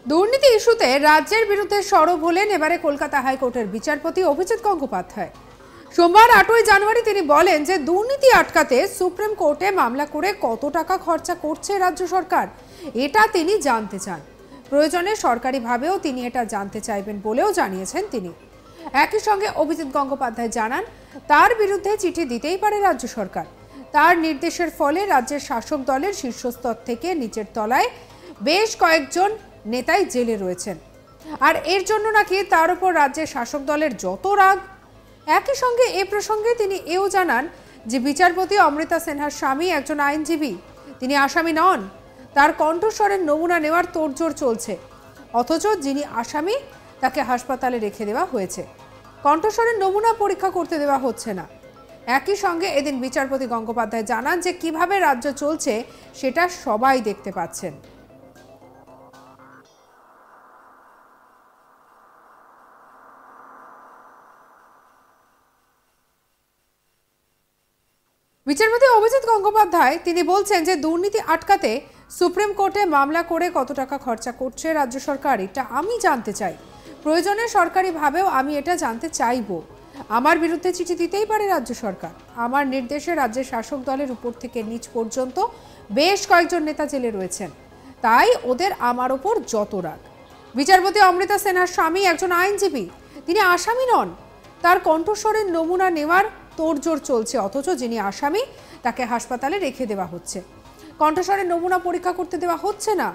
দুর্নীতি ইস্যুতে রাজ্যের বিরুদ্ধে সরব হলেন এবারে কলকাতা হাইকোর্টের বিচারপতি অভিজিৎ গঙ্গোপাধ্যায়। সোমবার 8ই জানুয়ারি তিনি বলেন যে দুর্নীতি আটকাতে সুপ্রিম কোর্টে মামলা করে কত টাকা খরচা করছে রাজ্য সরকার এটা তিনি জানতে চান। প্রয়োজনে সরকারিভাবেও তিনি এটা জানতে চাইবেন বলেও জানিয়েছেন তিনি। একই সঙ্গে অভিজিৎ গঙ্গোপাধ্যায় জানান তার বিরুদ্ধে চিঠি দিতেই পারে রাজ্য সরকার। তার নির্দেশের ফলে রাজ্যের শাসক দলের শীর্ষস্তর থেকে নিচের তলায় বেশ কয়েকজন নেতাই জেলে রয়েছেন, আর এর জন্য নাকি তার উপর রাজ্যের শাসক দলের যত রাগ। একই সঙ্গে এ প্রসঙ্গে তিনি এও জানান যে বিচারপতি অমৃতা সিনহার স্বামী একজন আইনজীবী, তিনি আসামি নন। তার কণ্ঠস্বরের নমুনা নেওয়ার তোড়জোড় চলছে, অথচ যিনি আসামি তাকে হাসপাতালে রেখে দেওয়া হয়েছে। কণ্ঠস্বরের নমুনা পরীক্ষা করতে দেওয়া হচ্ছে না। একই সঙ্গে এদিন বিচারপতি গঙ্গোপাধ্যায় জানান যে কিভাবে রাজ্য চলছে সেটা সবাই দেখতে পাচ্ছেন। বিচারপতি অভিজিৎ গঙ্গোপাধ্যায় তিনি বলছেন যে দুর্নীতি আটকাতে সুপ্রিম কোর্টে মামলা করে কত টাকা খরচা করছে রাজ্য সরকার এটা আমি জানতে চাই। প্রয়োজনে সরকারিভাবেও আমি এটা জানতে চাইব। আমার বিরুদ্ধে চিঠি দিতেই পারে রাজ্য সরকার। আমার নির্দেশে রাজ্যের শাসক দলের উপর থেকে নিচ পর্যন্ত বেশ কয়েকজন নেতা জেলে রয়েছেন, তাই ওদের আমার ওপর যত রাগ। বিচারপতি অমৃতা সিনহার স্বামী একজন আইনজীবী, তিনি আসামি নন। তার কণ্ঠস্বরের নমুনা নেওয়ার তোড়জোড় চলছে, অথচ যিনি আসামি তাকে হাসপাতালে রেখে দেওয়া হচ্ছে। কণ্ঠস্বরের নমুনা পরীক্ষা করতে দেওয়া হচ্ছে না।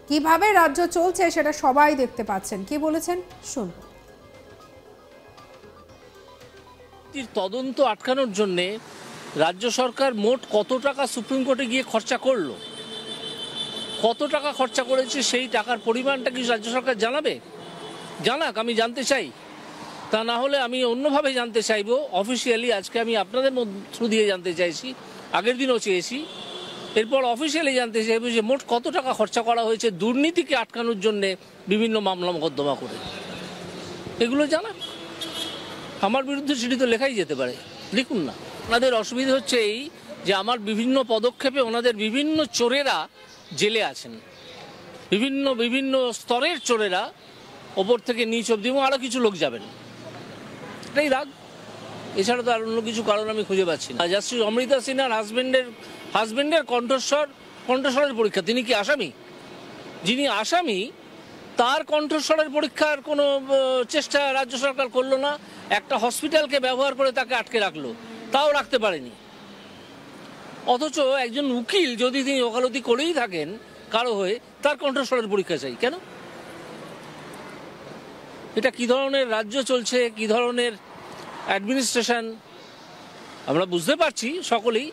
কিভাবে রাজ্য চলছে সেটা সবাই দেখতে পাচ্ছেন। কি বলেছেন শুনুন। তদন্ত আটকানোর জন্য রাজ্য সরকার মোট কত টাকা সুপ্রিম কোর্টে গিয়ে খরচা করলো, কত টাকা খরচা করেছে সেই টাকার পরিমাণটা কি রাজ্য সরকার জানাবে? জানাক, আমি জানতে চাই। তা না হলে আমি অন্যভাবে জানতে চাইবো। অফিসিয়ালি আজকে আমি আপনাদের থ্রু দিয়ে জানতে চাইছি, আগের দিনও চেয়েছি, এরপর অফিসিয়ালি জানতে চাইবো যে মোট কত টাকা খরচা করা হয়েছে দুর্নীতিকে আটকানোর জন্যে বিভিন্ন মামলা মোকদ্দমা করে। এগুলো জানাক। আমার বিরুদ্ধে সেটি তো লেখাই যেতে পারে, লিখুন না। ওনাদের অসুবিধা হচ্ছে এই যে আমার বিভিন্ন পদক্ষেপে ওনাদের বিভিন্ন চোরেরা জেলে আছেন, বিভিন্ন বিভিন্ন স্তরের চোরেরা, ওপর থেকে নিচ অবধি, এবং আরও কিছু লোক যাবেন। এটাই রাগ, এছাড়া তো আর অন্য কিছু কারণ আমি খুঁজে পাচ্ছি না। জাস্টিস অমৃতা সিনহার হাজবেন্ডের কণ্ঠস্বরের পরীক্ষা, তিনি কি আসামি? যিনি আসামি তার কণ্ঠস্বরের পরীক্ষার কোনো চেষ্টা রাজ্য সরকার করলো না। একটা হসপিটালকে ব্যবহার করে তাকে আটকে রাখলো, তাও রাখতে পারেনি। অথচ একজন উকিল যদি তিনি ওকালতি করেই থাকেন কারো হয়ে, তার কণ্ঠস্বরের পরীক্ষা চাই কেন? এটা কি ধরনের রাজ্য চলছে, কি ধরনের অ্যাডমিনিস্ট্রেশন আমরা বুঝতে পারছি সকলেই।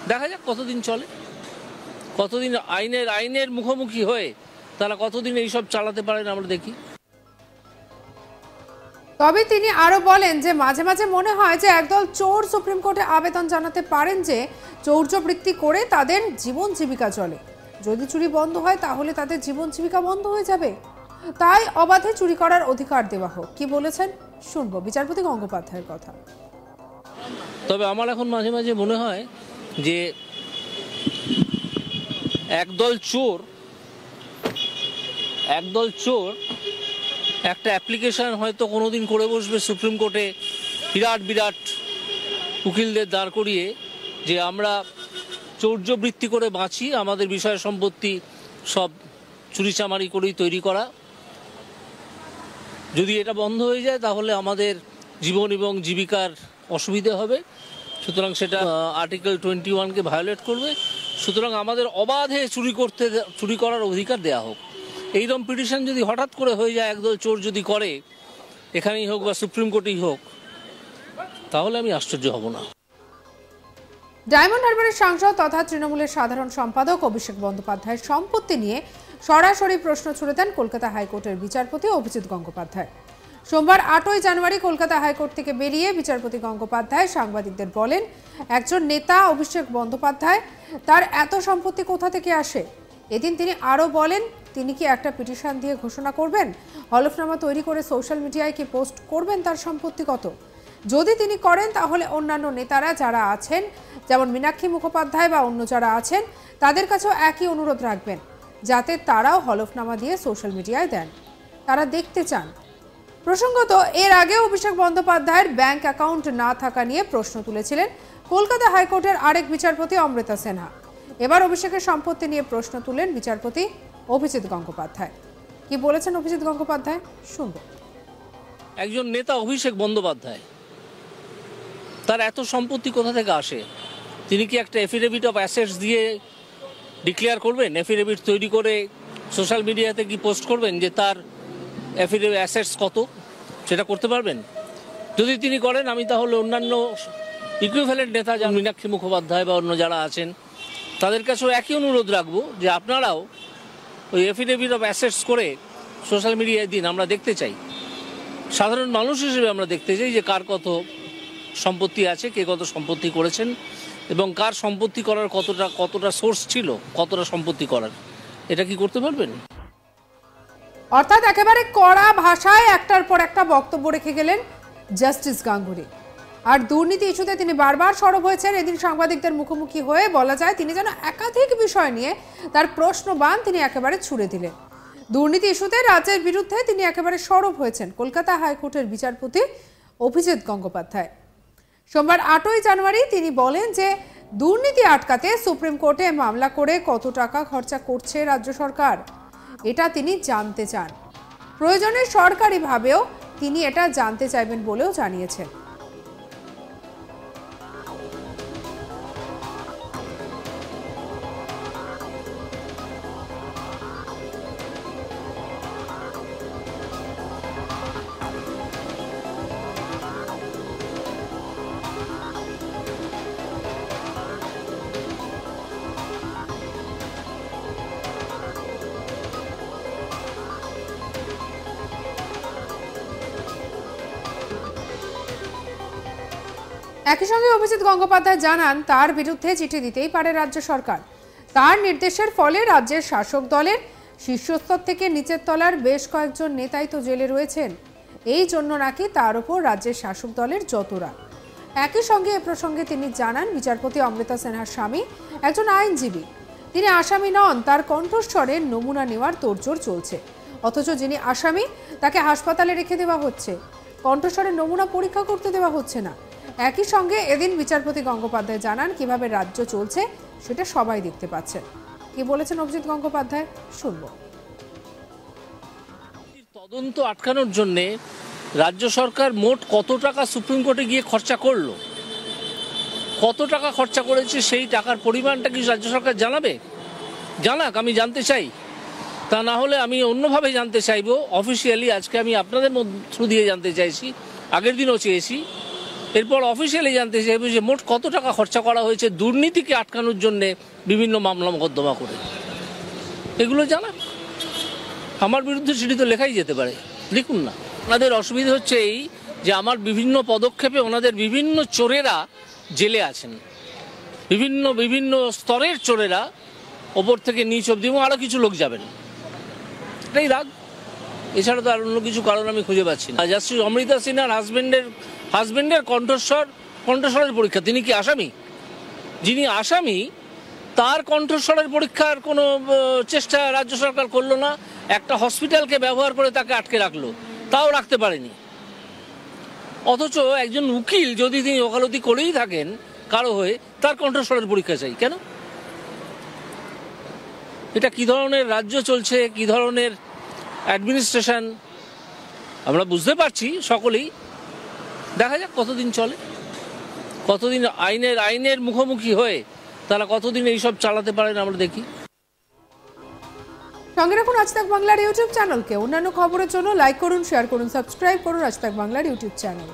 দেখা যাক কতদিন চলে, কতদিন আইনের মুখোমুখি হয়ে তারা কতদিন এইসব চালাতে পারেন আমরা দেখি। তবে তিনি আরো বলেন যে মাঝে মাঝে মনে হয় যে একদল চোর সুপ্রিম কোর্টে আবেদন জানাতে পারেন যে চৌর্যবৃত্তি করে তাদের জীবন জীবিকা চলে। যদি চুরি বন্ধ হয় তাহলে তাদের জীবন জীবিকা বন্ধ হয়ে যাবে, তাই অবাধে চুরি করার অধিকার দেওয়া হোক। কি বলেছেন শুনবো বিচারপতি গঙ্গোপাধ্যায়ের কথা। তবে আমার এখন মাঝে মাঝে মনে হয় যে একদল চোর একটা অ্যাপ্লিকেশন হয়তো কোনোদিন করে বসবে সুপ্রিম কোর্টে, বিরাট উকিলদের দাঁড় করিয়ে, যে আমরা চৌর্যবৃত্তি করে বাঁচি, আমাদের বিষয় সম্পত্তি সব চুরিচামারি করেই তৈরি করা। যদি এটা বন্ধ হয়ে যায় তাহলে আমাদের জীবন এবং জীবিকার অসুবিধে হবে। সুতরাং সেটা আর্টিকেল 21কে ভায়োলেট করবে। সুতরাং আমাদের অবাধে চুরি করার অধিকার দেয়া হোক। এইরকম পিটিশন যদি হঠাৎ করে হয়ে যায়, একদল চোর যদি করে, এখানেই হোক বা সুপ্রিম কোর্টেই হোক, তাহলে আমি আশ্চর্য হব না। ডায়মন্ড হারবারের সাংসদ তথা তৃণমূলের সাধারণ সম্পাদক অভিষেক বন্দ্যোপাধ্যায়ের সম্পত্তি নিয়ে সরাসরি প্রশ্ন ছুড়ে দেন কলকাতা হাইকোর্টের বিচারপতি অভিজিৎ গঙ্গোপাধ্যায়। সোমবার 8ই জানুয়ারি কলকাতা হাইকোর্ট থেকে বেরিয়ে বিচারপতি গঙ্গোপাধ্যায় সাংবাদিকদের বলেন, একজন নেতা অভিষেক বন্দ্যোপাধ্যায়, তার এত সম্পত্তি কোথা থেকে আসে? এদিন তিনি আরও বলেন, তিনি কি একটা পিটিশন দিয়ে ঘোষণা করবেন, হলফনামা তৈরি করে সোশ্যাল মিডিয়ায় কি পোস্ট করবেন তার সম্পত্তি কত? যদি তিনি করেন তাহলে অন্যান্য নেতারা যারা আছেন, যেমন মীনাক্ষী মুখোপাধ্যায় বা অন্য যারা আছেন, তাদের কাছেও একই অনুরোধ রাখবেন, যাতে তারাও হলফনামা দিয়ে সোশ্যাল মিডিয়ায় দেন। তারা দেখতে চান। প্রসঙ্গত, এর আগে অভিষেক বন্দ্যোপাধ্যায়ের ব্যাংক অ্যাকাউন্ট না থাকা নিয়ে প্রশ্ন তুলেছিলেন কলকাতা হাইকোর্টের আরেক বিচারপতি অমৃতা সিনহা। এবার অভিষেকের সম্পত্তি নিয়ে প্রশ্ন তুলেন বিচারপতি অভিজিৎ গঙ্গোপাধ্যায়। কি বলেছেন অভিজিৎ গঙ্গোপাধ্যায়, শুনব। একজন নেতা অভিষেক বন্দ্যোপাধ্যায়, তার এত সম্পত্তি কোথা থেকে আসে? তিনি কি একটা এফিডেভিট অফ অ্যাসেটস দিয়ে ডিক্লেয়ার করবেন? এফিডেভিট তৈরি করে সোশ্যাল মিডিয়াতে কি পোস্ট করবেন যে তার এফিডেভিট অ্যাসেটস কত? সেটা করতে পারবেন? যদি তিনি করেন, আমি তাহলে অন্যান্য ইকুইভ্যালেন্ট নেতা যেমন মীনাক্ষী মুখোপাধ্যায় বা অন্য যারা আছেন তাদের কাছেও একই অনুরোধ রাখবো যে আপনারাও ওই এফিডেভিট অফ অ্যাসেটস করে সোশ্যাল মিডিয়ায় দিন। আমরা দেখতে চাই, সাধারণ মানুষ হিসেবে আমরা দেখতে চাই যে কার কত সম্পত্তি আছে, কে কত সম্পত্তি করেছেন এবং কার সম্পত্তি করার কতটা সোর্স ছিল, কতটা সম্পত্তি করার। এটা কি করতে পারবেন? অর্থাৎ একেবারে কড়া ভাষায় একটার পর একটা বক্তব্য রেখে গেলেন জাস্টিস গাঙ্গুলি। আর দুর্নীতি ইস্যুতে তিনি বারবার সরব হয়েছেন। এদিন সাংবাদিকদের মুখোমুখি হয়ে বলা যায় তিনি যেন একাধিক বিষয় নিয়ে তার প্রশ্নবাণ তিনি একেবারে ছুড়ে দিলেন। দুর্নীতি ইস্যুতে রাজ্যের বিরুদ্ধে তিনি একেবারে সরব হয়েছেন কলকাতা হাইকোর্টের বিচারপতি অভিজিৎ গঙ্গোপাধ্যায়। সোমবার 8ই জানুয়ারি তিনি বলেন যে দুর্নীতি আটকাতে সুপ্রিম কোর্টে মামলা করে কত টাকা খরচা করছে রাজ্য সরকার, এটা তিনি জানতে চান। প্রয়োজনে সরকারিভাবেও তিনি এটা জানতে চাইবেন বলেও জানিয়েছেন। একই সঙ্গে অভিজিৎ গঙ্গোপাধ্যায় জানান তার বিরুদ্ধে চিঠি দিতেই পারে রাজ্য সরকার। তার নির্দেশের ফলে রাজ্যের শাসক দলের শীর্ষস্তর থেকে নিচের তলার বেশ কয়েকজন নেতাই তো জেলে রয়েছেন। এই জন্য নাকি তার উপর রাজ্যের শাসক দলের যত রাগ। একই সঙ্গে এ প্রসঙ্গে তিনি জানান বিচারপতি অমৃতা সিনহার স্বামী একজন আইনজীবী। তিনি আসামি নন, তার কণ্ঠস্বরের নমুনা নেওয়ার তোড়জোড় চলছে। অথচ যিনি আসামি তাকে হাসপাতালে রেখে দেওয়া হচ্ছে, কণ্ঠস্বরের নমুনা পরীক্ষা করতে দেওয়া হচ্ছে না। একই সঙ্গে এদিন বিচারপতি গঙ্গোপাধ্যায় জানান কিভাবে রাজ্য চলছে সেটা সবাই দেখতে পাচ্ছেন। কি বলেছেন অভিজিৎ গঙ্গোপাধ্যায়, শুনব। তদন্ত আটকানোর জন্য রাজ্য সরকার মোট কত টাকা সুপ্রিম কোর্টে গিয়ে খরচা করলো, কত টাকা খরচা করেছে সেই টাকার পরিমাণটা কি রাজ্য সরকার জানাবে? জানাক, আমি জানতে চাই। তা না হলে আমি অন্যভাবে জানতে চাইবো। অফিসিয়ালি আজকে আমি আপনাদের থ্রু দিয়ে জানতে চাইছি, আগের দিনও চেয়েছি, এরপর অফিসিয়ালি জানতে চাইবো যে মোট কত টাকা খরচা করা হয়েছে দুর্নীতিকে আটকানোর জন্যে বিভিন্ন মামলা মোকদ্দমা করে। এগুলো জানাক। আমার বিরুদ্ধে সেটি তো লেখাই যেতে পারে, লিখুন না। ওনাদের অসুবিধা হচ্ছে এই যে আমার বিভিন্ন পদক্ষেপে ওনাদের বিভিন্ন চোরেরা জেলে আছেন, বিভিন্ন স্তরের চোরেরা, ওপর থেকে নিচ অবধি, এবং আরও কিছু লোক যাবেন। এটাই রাগ, এছাড়া তো আর অন্য কিছু কারণ আমি খুঁজে পাচ্ছি না। জাস্টিস অমৃতা সিনহার হাজবেন্ডের কণ্ঠস্বরের পরীক্ষা। তিনি কি আসামি? যিনি আসামি তার কণ্ঠস্বরের পরীক্ষার কোনো চেষ্টা রাজ্য সরকার করলো না। একটা হসপিটালকে ব্যবহার করে তাকে আটকে রাখলো, তাও রাখতে পারেনি। অথচ একজন উকিল যদি তিনি ওকালতি করেই থাকেন কারো হয়ে, তার কণ্ঠস্বরের পরীক্ষা চাই কেন? এটা কি ধরনের রাজ্য চলছে, কি ধরনের অ্যাডমিনিস্ট্রেশন আমরা বুঝতে পারছি সকলেই। দেখা যাক কতদিন চলে, কতদিন আইনের মুখোমুখি হয়ে তারা কতদিন এইসব চালাতে পারেন আমরা দেখি। সঙ্গে রাখুন আজ তাক বাংলার ইউটিউব চ্যানেলকে। অন্যান্য খবরের জন্য লাইক করুন, শেয়ার করুন, সাবস্ক্রাইব করুন আজ তাক বাংলার ইউটিউব চ্যানেল।